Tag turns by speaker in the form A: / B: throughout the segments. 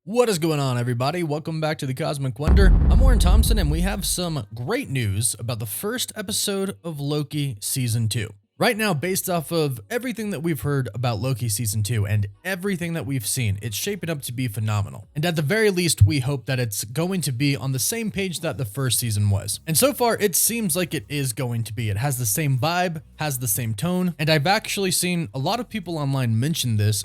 A: What is going on, everybody? Welcome back to the Cosmic Wonder. I'm Warren Thompson, and we have some great news about the first episode of Loki Season 2. Right now, based off of everything that we've heard about Loki Season 2 and everything that we've seen, it's shaping up to be phenomenal. And at the very least, we hope that it's going to be on the same page that the first season was. And so far, it seems like it is going to be. It has the same vibe, has the same tone, and I've actually seen a lot of people online mention this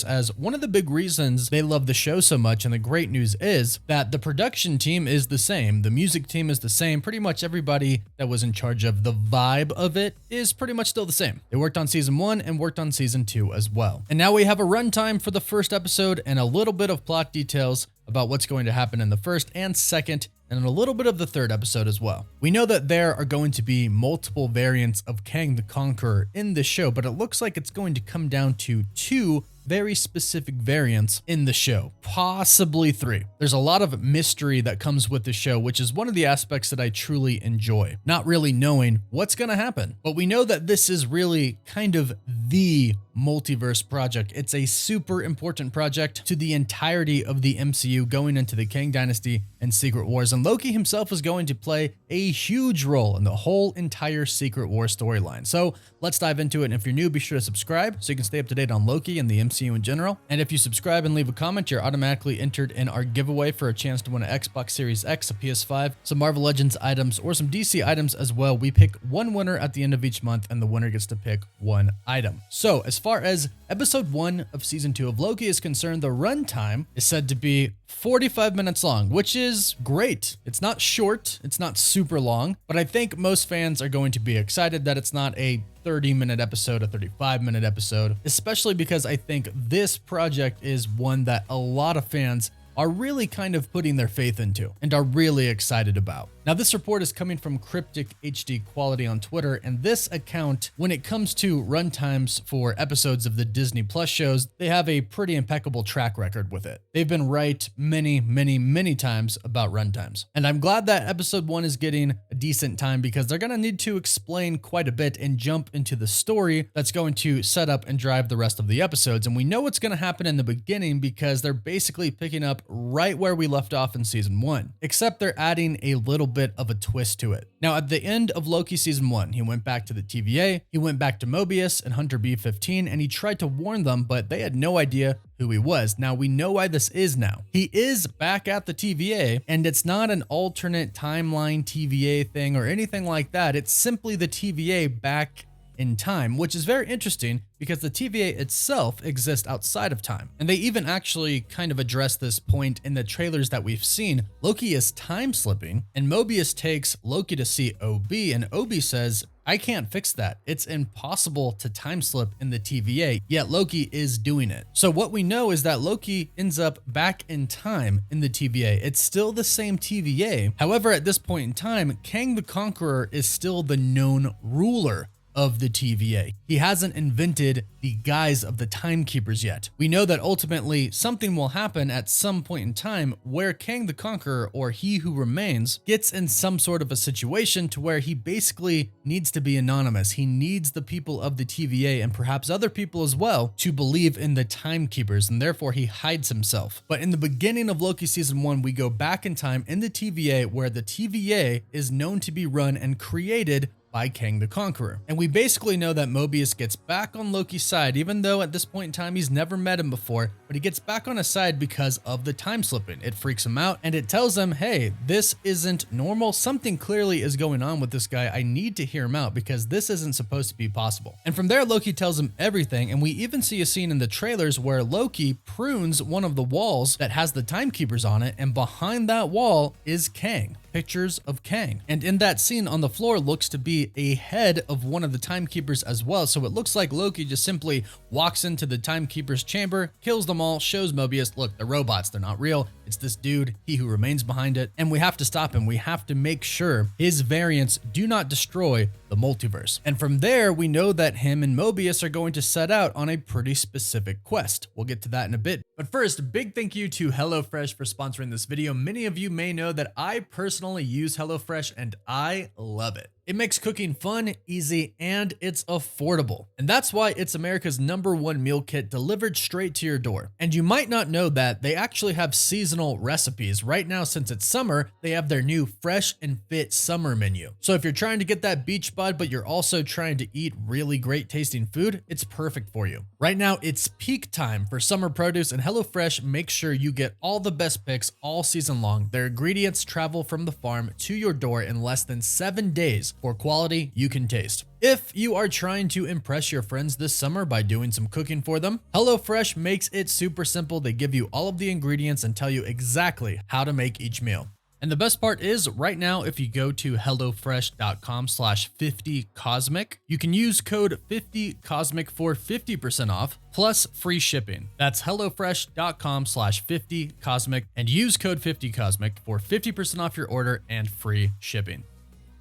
A: as one of the big reasons they love the show so much. And the great news is that the production team is the same, the music team is the same, pretty much everybody that was in charge of the vibe of it is pretty much still the same. They worked on season 1 and worked on season 2 as well. And now we have a runtime for the first episode and a little bit of plot details about what's going to happen in the first and second, and a little bit of the third episode as well. We know that there are going to be multiple variants of Kang the Conqueror in this show, but it looks like it's going to come down to 2 very specific variants in the show, possibly 3. There's a lot of mystery that comes with the show, which is one of the aspects that I truly enjoy, not really knowing what's going to happen. But we know that this is really kind of the multiverse project. It's a super important project to the entirety of the MCU going into the Kang Dynasty and Secret Wars, and Loki himself is going to play a huge role in the whole entire Secret War storyline. So let's dive into it, and if you're new, be sure to subscribe so you can stay up to date on Loki and the MCU in general. And if you subscribe and leave a comment, you're automatically entered in our giveaway for a chance to win an Xbox Series X, a PS5, some Marvel Legends items, or some DC items as well. We pick one winner at the end of each month, and the winner gets to pick one item. So as far as episode 1 of season 2 of Loki is concerned, the runtime is said to be 45 minutes long, which is great. It's not short, it's not super long, but I think most fans are going to be excited that it's not a 30-minute episode, a 35-minute episode, especially because I think this project is one that a lot of fans are really kind of putting their faith into and are really excited about. Now, this report is coming from Cryptic HD Quality on Twitter, and this account, when it comes to runtimes for episodes of the Disney Plus shows, they have a pretty impeccable track record with it. They've been right many times about runtimes. And I'm glad that episode 1 is getting a decent time because they're going to need to explain quite a bit and jump into the story that's going to set up and drive the rest of the episodes. And we know what's going to happen in the beginning because they're basically picking up right where we left off in season 1, except they're adding a little bit of a twist to it. Now, at the end of Loki season 1, he went back to the TVA, he went back to Mobius and Hunter B-15, and he tried to warn them, but they had no idea who he was. Now, we know why this is now. He is back at the TVA, and it's not an alternate timeline TVA thing or anything like that. It's simply the TVA back in time, which is very interesting because the TVA itself exists outside of time. And they even actually kind of address this point in the trailers that we've seen. Loki is time slipping, and Mobius takes Loki to see OB, and OB says, I can't fix that. It's impossible to time slip in the TVA, yet Loki is doing it. So what we know is that Loki ends up back in time in the TVA. It's still the same TVA. However, at this point in time, Kang the Conqueror is still the known ruler of the TVA. He hasn't invented the guise of the timekeepers yet. We know that ultimately something will happen at some point in time where Kang the Conqueror, or He Who Remains, gets in some sort of a situation to where he basically needs to be anonymous. He needs the people of the TVA and perhaps other people as well to believe in the timekeepers, and therefore he hides himself. But in the beginning of Loki season 1, we go back in time in the TVA where the TVA is known to be run and created by Kang the Conqueror. And we basically know that Mobius gets back on Loki's side, even though at this point in time he's never met him before, but he gets back on his side because of the time slipping. It freaks him out and it tells him, hey, this isn't normal. Something clearly is going on with this guy. I need to hear him out because this isn't supposed to be possible. And from there, Loki tells him everything, and we even see a scene in the trailers where Loki prunes one of the walls that has the timekeepers on it, and behind that wall is Kang. Pictures of Kang. And in that scene on the floor looks to be a head of one of the timekeepers as well. So it looks like Loki just simply walks into the timekeeper's chamber, kills them all, shows Mobius, look, they're robots, they're not real. It's this dude, He Who Remains, behind it. And we have to stop him. We have to make sure his variants do not destroy the multiverse. And from there, we know that him and Mobius are going to set out on a pretty specific quest. We'll get to that in a bit. But first, big thank you to HelloFresh for sponsoring this video. Many of you may know that I personally use HelloFresh and I love it. It makes cooking fun, easy, and it's affordable. And that's why it's America's #1 meal kit delivered straight to your door. And you might not know that they actually have seasonal recipes. Right now, since it's summer, they have their new Fresh and Fit summer menu. So if you're trying to get that beach bud, but you're also trying to eat really great tasting food, it's perfect for you. Right now, it's peak time for summer produce, and HelloFresh makes sure you get all the best picks all season long. Their ingredients travel from the farm to your door in less than 7 days for quality you can taste. If you are trying to impress your friends this summer by doing some cooking for them, HelloFresh makes it super simple. They give you all of the ingredients and tell you exactly how to make each meal. And the best part is, right now, if you go to hellofresh.com/50cosmic, you can use code 50cosmic for 50% off plus free shipping. That's hellofresh.com/50cosmic and use code 50cosmic for 50% off your order and free shipping.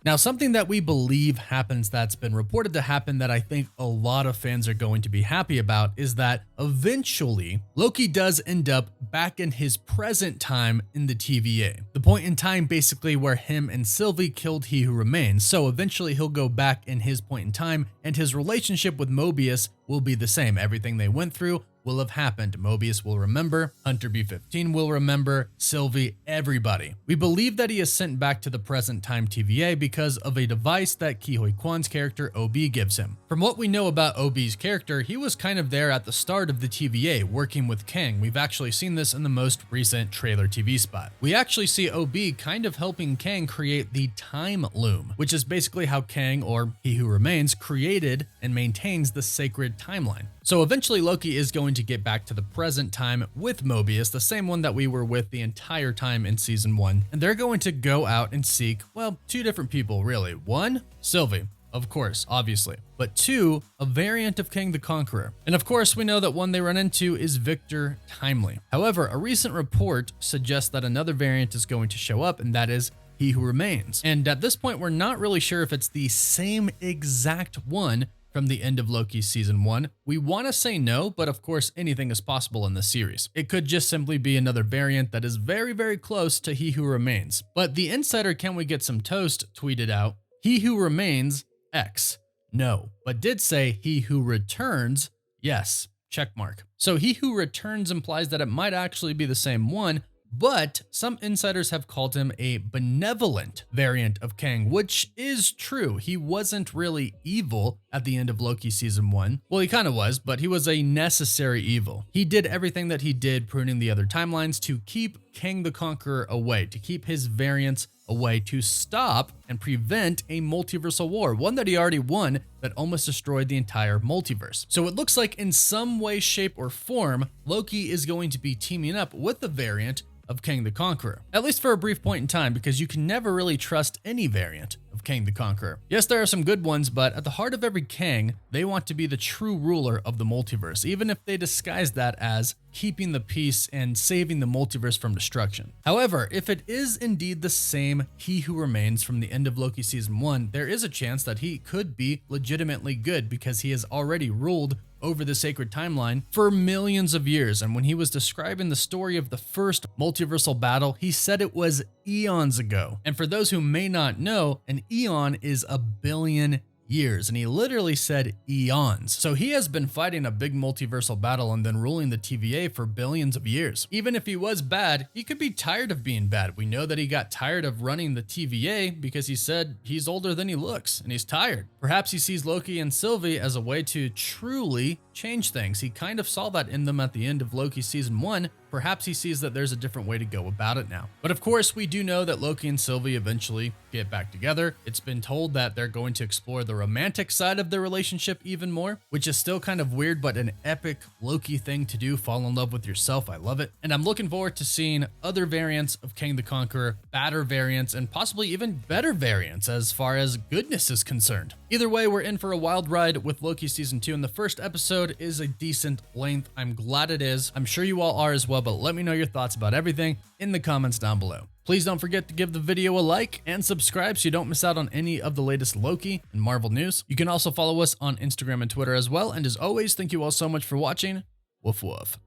A: Now, something that we believe happens that's been reported to happen that I think a lot of fans are going to be happy about is that eventually Loki does end up back in his present time in the TVA. The point in time basically where him and Sylvie killed He Who Remains. So eventually he'll go back in his point in time and his relationship with Mobius will be the same. Everything they went through will have happened. Mobius will remember, Hunter B-15 will remember, Sylvie, everybody. We believe that he is sent back to the present time TVA because of a device that Ke Huy Quan's character OB gives him. From what we know about OB's character, he was kind of there at the start of the TVA working with Kang. We've actually seen this in the most recent trailer TV spot. We actually see OB kind of helping Kang create the Time Loom, which is basically how Kang, or He Who Remains, created and maintains the sacred timeline. So eventually Loki is going to get back to the present time with Mobius, the same one that we were with the entire time in season 1. And they're going to go out and seek, well, 2 different people really. 1, Sylvie, of course, obviously. But 2, a variant of Kang the Conqueror. And of course, we know that one they run into is Victor Timely. However, a recent report suggests that another variant is going to show up, and that is He Who Remains. And at this point, we're not really sure if it's the same exact one from the end of Loki season 1. We want to say no, but of course anything is possible in this series. It could just simply be another variant that is very, very close to He Who Remains. But the insider Can We Get Some Toast tweeted out, He Who Remains, X, no, but did say He Who Returns, yes, checkmark. So He Who Returns implies that it might actually be the same one, but some insiders have called him a benevolent variant of Kang, which is true. He wasn't really evil at the end of Loki season 1. Well, he kind of was, but he was a necessary evil. He did everything that he did, pruning the other timelines to keep Kang the Conqueror away, to keep his variants away, to stop and prevent a multiversal war, one that he already won that almost destroyed the entire multiverse. So it looks like in some way, shape, or form, Loki is going to be teaming up with the variant of Kang the Conqueror, at least for a brief point in time, because you can never really trust any variant of Kang the Conqueror. Yes, there are some good ones, but at the heart of every Kang, they want to be the true ruler of the multiverse, even if they disguise that as keeping the peace and saving the multiverse from destruction. However, if it is indeed the same He Who Remains from the end of Loki season 1, there is a chance that he could be legitimately good because he has already ruled over the sacred timeline for millions of years. And when he was describing the story of the first multiversal battle, he said it was eons ago. And for those who may not know, an eon is 1 billion years, and he literally said eons. So he has been fighting a big multiversal battle and then ruling the TVA for billions of years. Even if he was bad, he could be tired of being bad. We know that he got tired of running the TVA because he said he's older than he looks and he's tired. Perhaps he sees Loki and Sylvie as a way to truly change things. He kind of saw that in them at the end of Loki season 1. Perhaps he sees that there's a different way to go about it now. But of course, we do know that Loki and Sylvie eventually get back together. It's been told that they're going to explore the romantic side of their relationship even more, which is still kind of weird, but an epic Loki thing to do. Fall in love with yourself. I love it. And I'm looking forward to seeing other variants of Kang the Conqueror, badder variants, and possibly even better variants as far as goodness is concerned. Either way, we're in for a wild ride with Loki season 2, and the first episode is a decent length. I'm glad it is. I'm sure you all are as well, but let me know your thoughts about everything in the comments down below. Please don't forget to give the video a like and subscribe so you don't miss out on any of the latest Loki and Marvel news. You can also follow us on Instagram and Twitter as well. And as always, thank you all so much for watching. Woof woof.